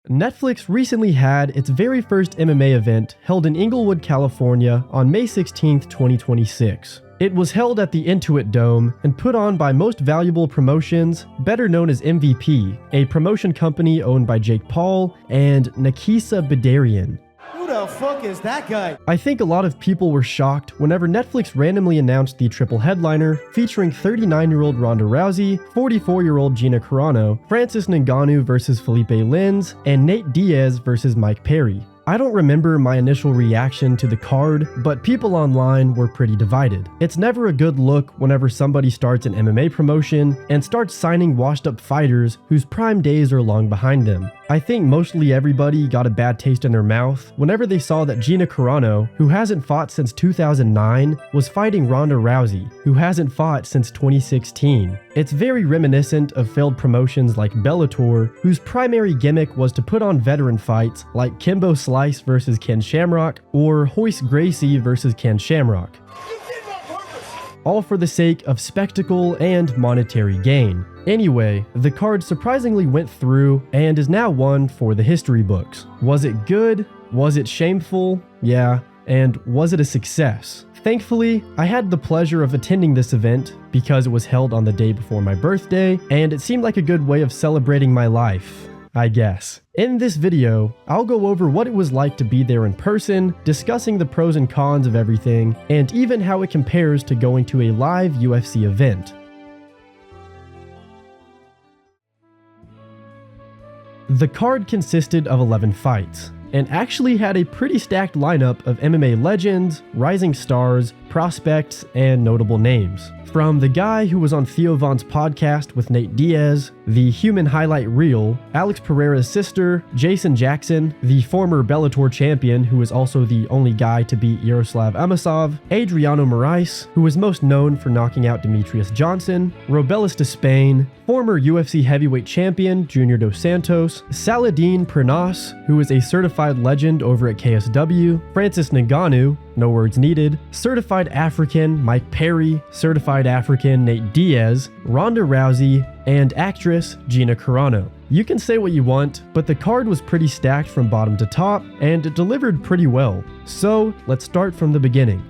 Netflix recently had its very first MMA event held in Inglewood, California on May 16, 2026. It was held at the Intuit Dome and put on by Most Valuable Promotions, better known as MVP, a promotion company owned by Jake Paul and Nakisa Bidarian. Who the fuck is that guy? I think a lot of people were shocked whenever Netflix randomly announced the triple headliner featuring 39-year-old Ronda Rousey, 44-year-old Gina Carano, Francis Ngannou vs Felipe Lins, and Nate Diaz vs Mike Perry. I don't remember my initial reaction to the card, but people online were pretty divided. It's never a good look whenever somebody starts an MMA promotion and starts signing washed-up fighters whose prime days are long behind them. I think mostly everybody got a bad taste in their mouth whenever they saw that Gina Carano, who hasn't fought since 2009, was fighting Ronda Rousey, who hasn't fought since 2016. It's very reminiscent of failed promotions like Bellator, whose primary gimmick was to put on veteran fights like Kimbo Slice vs Ken Shamrock or Royce Gracie vs Ken Shamrock, all for the sake of spectacle and monetary gain. Anyway, the card surprisingly went through and is now one for the history books. Was it good? Was it shameful? Yeah. And was it a success? Thankfully, I had the pleasure of attending this event because it was held on the day before my birthday, and it seemed like a good way of celebrating my life, I guess. In this video, I'll go over what it was like to be there in person, discussing the pros and cons of everything, and even how it compares to going to a live UFC event. The card consisted of 11 fights, and actually had a pretty stacked lineup of MMA legends, rising stars, prospects, and notable names. From the guy who was on Theo Von's podcast with Nate Diaz, the Human Highlight Reel, Alex Pereira's sister, Jason Jackson, the former Bellator champion who was also the only guy to beat Yaroslav Amosov, Adriano Moraes, who was most known for knocking out Demetrius Johnson, Robelis de Spain, former UFC heavyweight champion Junior Dos Santos, Saladin Pernas, who is a certified legend over at KSW, Francis Ngannou, no words needed, certified African Mike Perry, certified African Nate Diaz, Ronda Rousey, and actress Gina Carano. You can say what you want, but the card was pretty stacked from bottom to top, and it delivered pretty well. So let's start from the beginning.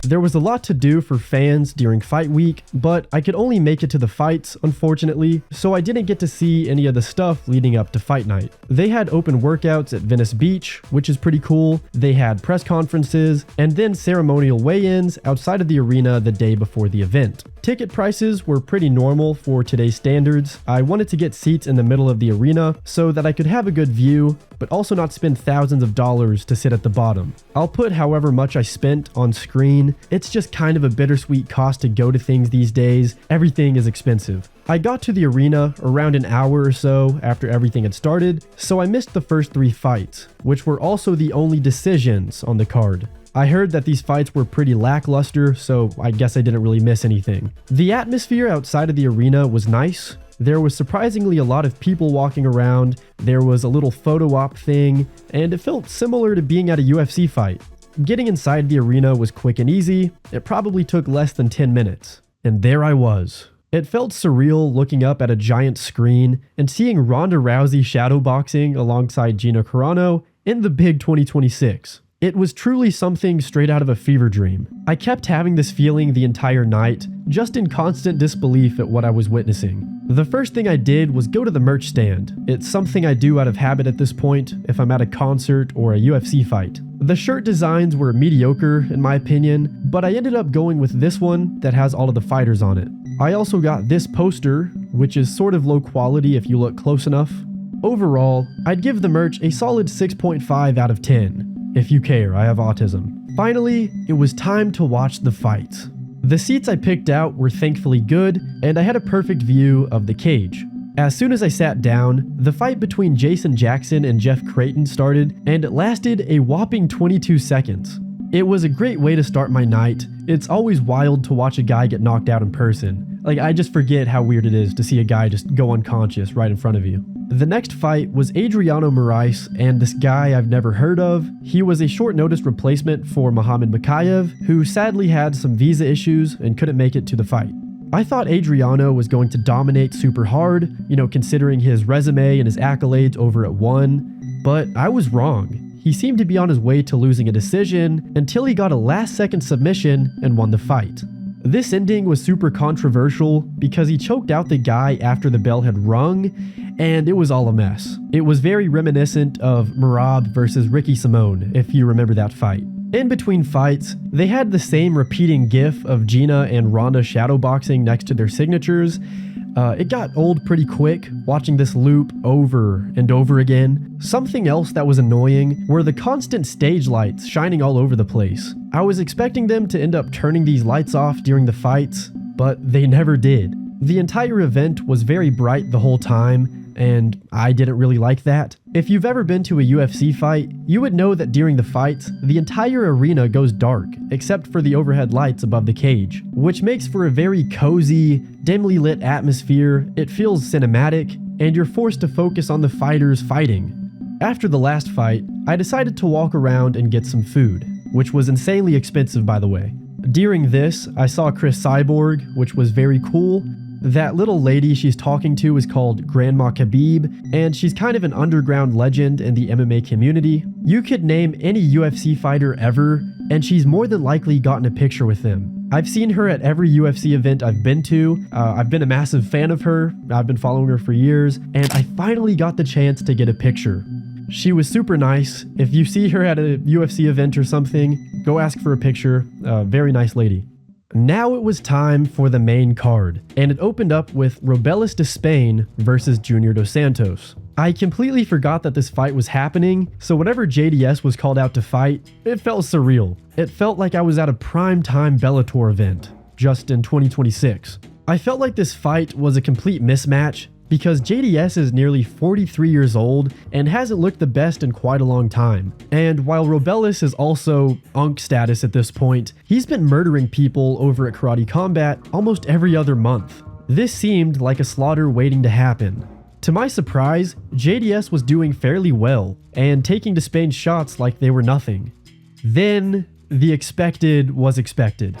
There was a lot to do for fans during fight week, but I could only make it to the fights, unfortunately, so I didn't get to see any of the stuff leading up to fight night. They had open workouts at Venice Beach, which is pretty cool. They had press conferences, and then ceremonial weigh-ins outside of the arena the day before the event. Ticket prices were pretty normal for today's standards. I wanted to get seats in the middle of the arena so that I could have a good view, but also not spend thousands of dollars to sit at the bottom. I'll put however much I spent on screen. It's just kind of a bittersweet cost to go to things these days. Everything is expensive. I got to the arena around an hour or so after everything had started, so I missed the first 3 fights, which were also the only decisions on the card. I heard that these fights were pretty lackluster, so I guess I didn't really miss anything. The atmosphere outside of the arena was nice. There was surprisingly a lot of people walking around, there was a little photo op thing, and it felt similar to being at a UFC fight. Getting inside the arena was quick and easy. It probably took less than 10 minutes. And there I was. It felt surreal looking up at a giant screen and seeing Ronda Rousey shadowboxing alongside Gina Carano in the big 2026. It was truly something straight out of a fever dream. I kept having this feeling the entire night, just in constant disbelief at what I was witnessing. The first thing I did was go to the merch stand. It's something I do out of habit at this point if I'm at a concert or a UFC fight. The shirt designs were mediocre in my opinion, but I ended up going with this one that has all of the fighters on it. I also got this poster, which is sort of low quality if you look close enough. Overall, I'd give the merch a solid 6.5 out of 10. If you care, I have autism. Finally, it was time to watch the fights. The seats I picked out were thankfully good, and I had a perfect view of the cage. As soon as I sat down, the fight between Jason Jackson and Jeff Creighton started, and it lasted a whopping 22 seconds. It was a great way to start my night. It's always wild to watch a guy get knocked out in person. Like, I just forget how weird it is to see a guy just go unconscious right in front of you. The next fight was Adriano Moraes and this guy I've never heard of. He was a short notice replacement for Muhammad Makayev, who sadly had some visa issues and couldn't make it to the fight. I thought Adriano was going to dominate super hard, considering his resume and his accolades over at ONE, but I was wrong. He seemed to be on his way to losing a decision until he got a last-second submission and won the fight. This ending was super controversial because he choked out the guy after the bell had rung, and it was all a mess. It was very reminiscent of Merab versus Ricky Simone, if you remember that fight. In between fights, they had the same repeating gif of Gina and Ronda shadowboxing next to their signatures. It got old pretty quick, watching this loop over and over again. Something else that was annoying were the constant stage lights shining all over the place. I was expecting them to end up turning these lights off during the fights, but they never did. The entire event was very bright the whole time, and I didn't really like that. If you've ever been to a UFC fight, you would know that during the fights, the entire arena goes dark, except for the overhead lights above the cage, which makes for a very cozy, dimly lit atmosphere. It feels cinematic, and you're forced to focus on the fighters fighting. After the last fight, I decided to walk around and get some food, which was insanely expensive by the way. During this, I saw Chris Cyborg, which was very cool. That little lady she's talking to is called Grandma Khabib, and she's kind of an underground legend in the MMA community. You could name any UFC fighter ever, and she's more than likely gotten a picture with them. I've seen her at every UFC event I've been to. I've been a massive fan of her. I've been following her for years, and I finally got the chance to get a picture. She was super nice. If you see her at a UFC event or something, go ask for a picture. Very nice lady. Now it was time for the main card, and it opened up with Robelis de Spain versus Junior Dos Santos. I completely forgot that this fight was happening, so whenever JDS was called out to fight, it felt surreal. It felt like I was at a prime-time Bellator event, just in 2026. I felt like this fight was a complete mismatch, because JDS is nearly 43 years old and hasn't looked the best in quite a long time. And while Robelis is also Unk status at this point, he's been murdering people over at Karate Combat almost every other month. This seemed like a slaughter waiting to happen. To my surprise, JDS was doing fairly well and taking to Spain's shots like they were nothing. Then, the expected was expected.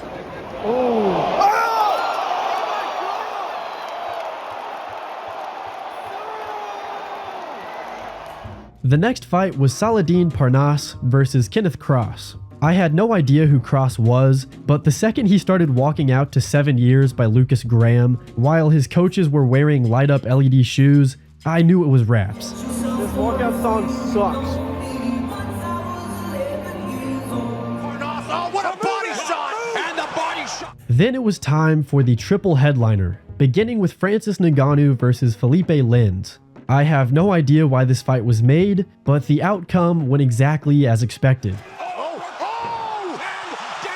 The next fight was Saladin Parnasse versus Kenneth Cross. I had no idea who Cross was, but the second he started walking out to 7 years by Lucas Graham, while his coaches were wearing light-up LED shoes, I knew it was raps. This walkout song sucks. Oh, what a body shot! And the body shot! Then it was time for the triple headliner, beginning with Francis Ngannou versus Felipe Lins. I have no idea why this fight was made, but the outcome went exactly as expected.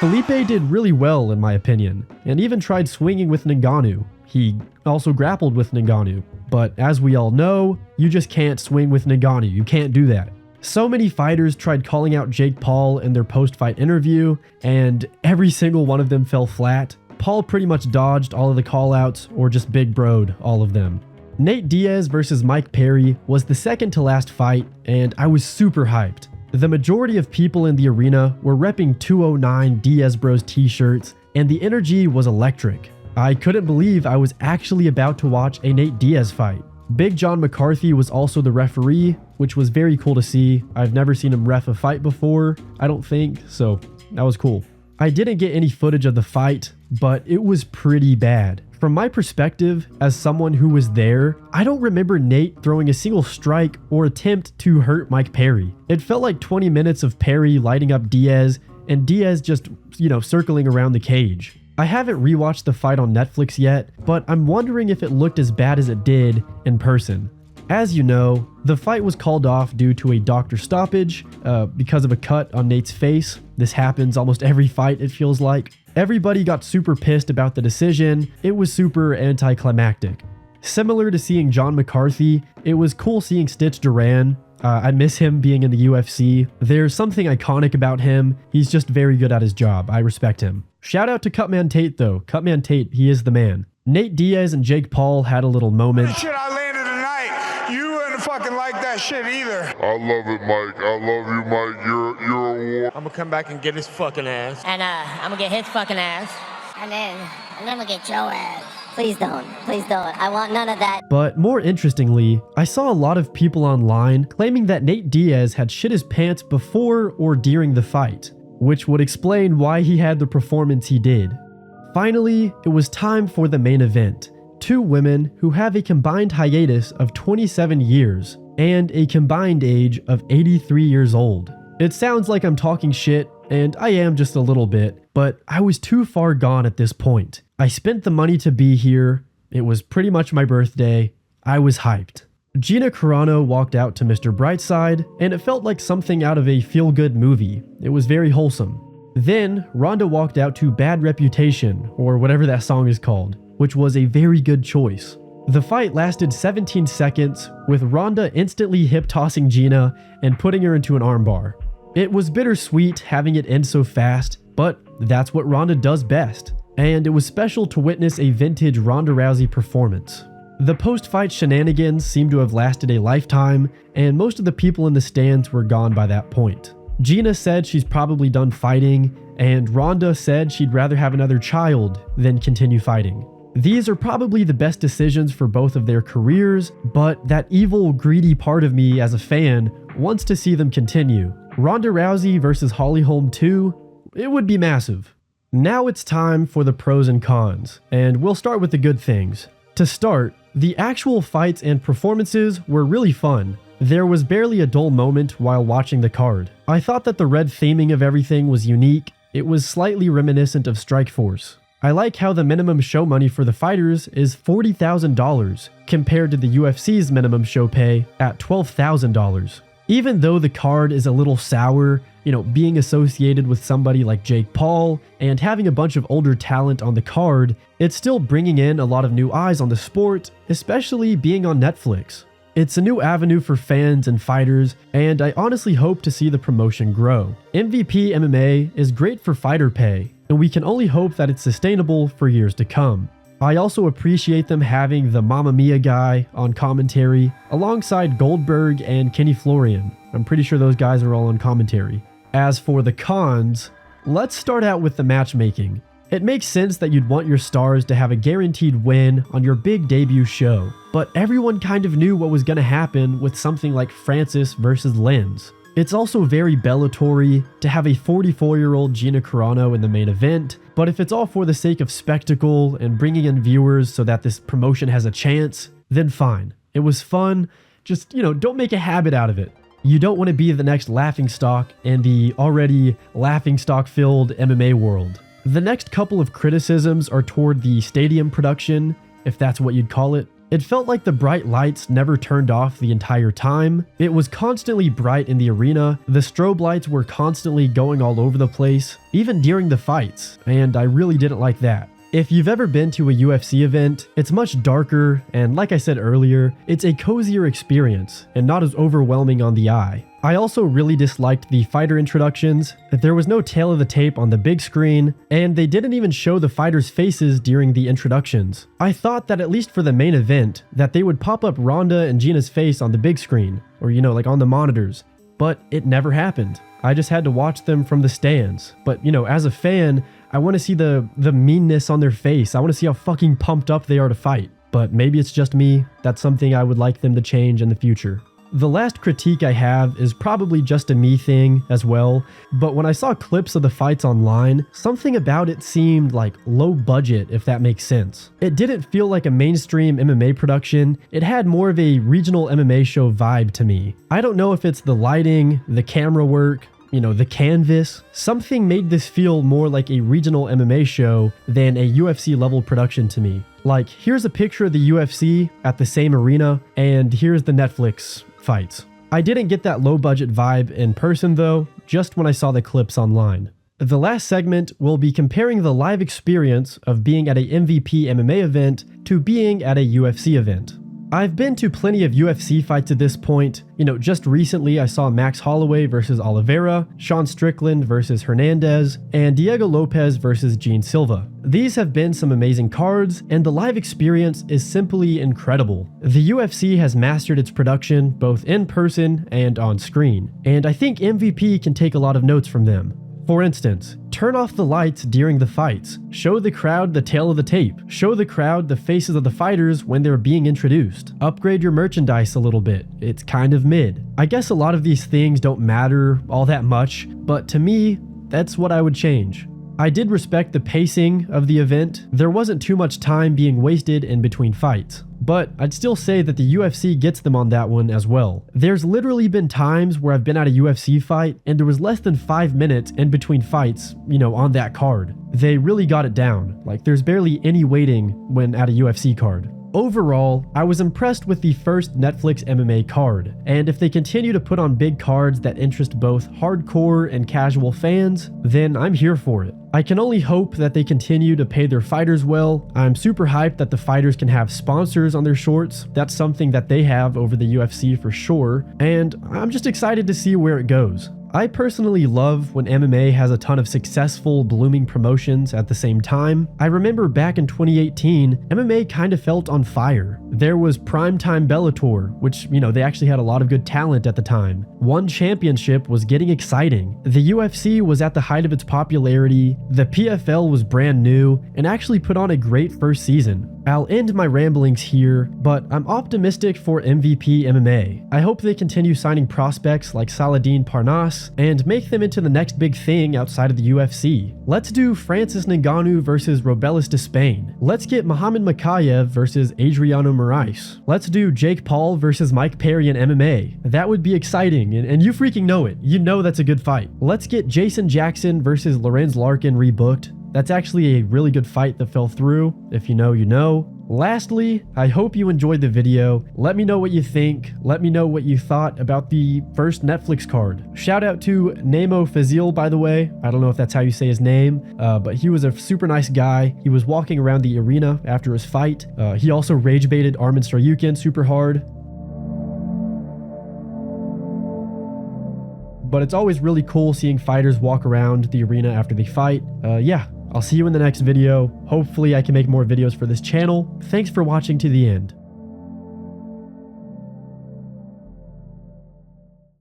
Felipe did really well in my opinion, and even tried swinging with Ngannou. He also grappled with Ngannou, but as we all know, you just can't swing with Ngannou, you can't do that. So many fighters tried calling out Jake Paul in their post-fight interview, and every single one of them fell flat. Paul pretty much dodged all of the call-outs or just big bro'd all of them. Nate Diaz versus Mike Perry was the second to last fight, and I was super hyped. The majority of people in the arena were repping 209 Diaz Bros t-shirts, and the energy was electric. I couldn't believe I was actually about to watch a Nate Diaz fight. Big John McCarthy was also the referee, which was very cool to see. I've never seen him ref a fight before, I don't think, so that was cool. I didn't get any footage of the fight, but it was pretty bad. From my perspective, as someone who was there, I don't remember Nate throwing a single strike or attempt to hurt Mike Perry. It felt like 20 minutes of Perry lighting up Diaz, and Diaz just, circling around the cage. I haven't rewatched the fight on Netflix yet, but I'm wondering if it looked as bad as it did in person. As you know, the fight was called off due to a doctor stoppage because of a cut on Nate's face. This happens almost every fight, it feels like. Everybody got super pissed about the decision. It was super anticlimactic. Similar to seeing John McCarthy, it was cool seeing Stitch Duran. I miss him being in the UFC. There's something iconic about him. He's just very good at his job. I respect him. Shout out to Cutman Tate though. Cutman Tate, he is the man. Nate Diaz and Jake Paul had a little moment. Shit, I landed tonight. You wouldn't fucking like that shit either. I love it, Mike. I love you, Mike. You're a war. I'm gonna come back and get his fucking ass. And I'm gonna get his fucking ass. And then and then we'll get your ass. Please don't. Please don't. I want none of that. But more interestingly, I saw a lot of people online claiming that Nate Diaz had shit his pants before or during the fight, which would explain why he had the performance he did. Finally, it was time for the main event. Two women who have a combined hiatus of 27 years and a combined age of 83 years old. It sounds like I'm talking shit, and I am just a little bit, but I was too far gone at this point. I spent the money to be here. It was pretty much my birthday. I was hyped. Gina Carano walked out to Mr. Brightside, and it felt like something out of a feel-good movie. It was very wholesome. Then, Ronda walked out to Bad Reputation, or whatever that song is called, which was a very good choice. The fight lasted 17 seconds, with Ronda instantly hip-tossing Gina and putting her into an armbar. It was bittersweet having it end so fast, but that's what Ronda does best, and it was special to witness a vintage Ronda Rousey performance. The post-fight shenanigans seemed to have lasted a lifetime, and most of the people in the stands were gone by that point. Gina said she's probably done fighting, and Ronda said she'd rather have another child than continue fighting. These are probably the best decisions for both of their careers, but that evil, greedy part of me as a fan wants to see them continue. Ronda Rousey versus Holly Holm 2, it would be massive. Now it's time for the pros and cons, and we'll start with the good things. To start, the actual fights and performances were really fun. There was barely a dull moment while watching the card. I thought that the red theming of everything was unique. It was slightly reminiscent of Strikeforce. I like how the minimum show money for the fighters is $40,000 compared to the UFC's minimum show pay at $12,000. Even though the card is a little sour, being associated with somebody like Jake Paul and having a bunch of older talent on the card, it's still bringing in a lot of new eyes on the sport, especially being on Netflix. It's a new avenue for fans and fighters, and I honestly hope to see the promotion grow. MVP MMA is great for fighter pay, and we can only hope that it's sustainable for years to come. I also appreciate them having the Mamma Mia guy on commentary alongside Goldberg and Kenny Florian. I'm pretty sure those guys are all on commentary. As for the cons, let's start out with the matchmaking. It makes sense that you'd want your stars to have a guaranteed win on your big debut show, but everyone kind of knew what was going to happen with something like Francis versus Lenz. It's also very Bellator-y to have a 44-year-old Gina Carano in the main event, but if it's all for the sake of spectacle and bringing in viewers so that this promotion has a chance, then fine. It was fun, just, don't make a habit out of it. You don't want to be the next laughingstock in the already laughingstock-filled MMA world. The next couple of criticisms are toward the stadium production, if that's what you'd call it. It felt like the bright lights never turned off the entire time. It was constantly bright in the arena. The strobe lights were constantly going all over the place, even during the fights, and I really didn't like that. If you've ever been to a UFC event, it's much darker, and like I said earlier, it's a cozier experience and not as overwhelming on the eye. I also really disliked the fighter introductions. There was no tail of the tape on the big screen, and they didn't even show the fighters' faces during the introductions. I thought that at least for the main event, that they would pop up Ronda and Gina's face on the big screen, or like on the monitors, but it never happened. I just had to watch them from the stands. But as a fan, I want to see the meanness on their face. I want to see how fucking pumped up they are to fight. But maybe it's just me. That's something I would like them to change in the future. The last critique I have is probably just a me thing as well, but when I saw clips of the fights online, something about it seemed like low budget, if that makes sense. It didn't feel like a mainstream MMA production. It had more of a regional MMA show vibe to me. I don't know if it's the lighting, the camera work, the canvas. Something made this feel more like a regional MMA show than a UFC level production to me. Like, here's a picture of the UFC at the same arena, and here's the Netflix fights. I didn't get that low budget vibe in person though, just when I saw the clips online. The last segment will be comparing the live experience of being at a MVP MMA event to being at a UFC event. I've been to plenty of UFC fights at this point. Just recently I saw Max Holloway versus Oliveira, Sean Strickland versus Hernandez, and Diego Lopez versus Gene Silva. These have been some amazing cards, and the live experience is simply incredible. The UFC has mastered its production both in person and on screen, and I think MVP can take a lot of notes from them. For instance, turn off the lights during the fights. Show the crowd the tail of the tape. Show the crowd the faces of the fighters when they're being introduced. Upgrade your merchandise a little bit. It's kind of mid. I guess a lot of these things don't matter all that much, but to me, that's what I would change. I did respect the pacing of the event. There wasn't too much time being wasted in between fights. But I'd still say that the UFC gets them on that one as well. There's literally been times where I've been at a UFC fight and there was less than 5 minutes in between fights, on that card. They really got it down. Like, there's barely any waiting when at a UFC card. Overall, I was impressed with the first Netflix MMA card, and if they continue to put on big cards that interest both hardcore and casual fans, then I'm here for it. I can only hope that they continue to pay their fighters well. I'm super hyped that the fighters can have sponsors on their shorts. That's something that they have over the UFC for sure, and I'm just excited to see where it goes. I personally love when MMA has a ton of successful, blooming promotions at the same time. I remember back in 2018, MMA kind of felt on fire. There was primetime Bellator, which, they actually had a lot of good talent at the time. One championship was getting exciting. The UFC was at the height of its popularity, the PFL was brand new, and actually put on a great first season. I'll end my ramblings here, but I'm optimistic for MVP MMA. I hope they continue signing prospects like Saladin Parnasse and make them into the next big thing outside of the UFC. Let's do Francis Ngannou versus Robelis de Spain. Let's get Muhammad Makayev versus Adriano Moraes. Let's do Jake Paul versus Mike Perry in MMA. That would be exciting, and you freaking know it. You know that's a good fight. Let's get Jason Jackson versus Lorenz Larkin rebooked. That's actually a really good fight that fell through. If you know, you know. Lastly, I hope you enjoyed the video. Let me know what you think. Let me know what you thought about the first Netflix card. Shout out to Nemo Fazil, by the way. I don't know if that's how you say his name, but he was a super nice guy. He was walking around the arena after his fight. He also rage baited Arman Saryukin super hard. But it's always really cool seeing fighters walk around the arena after they fight. Yeah, I'll see you in the next video. Hopefully I can make more videos for this channel. Thanks for watching to the end.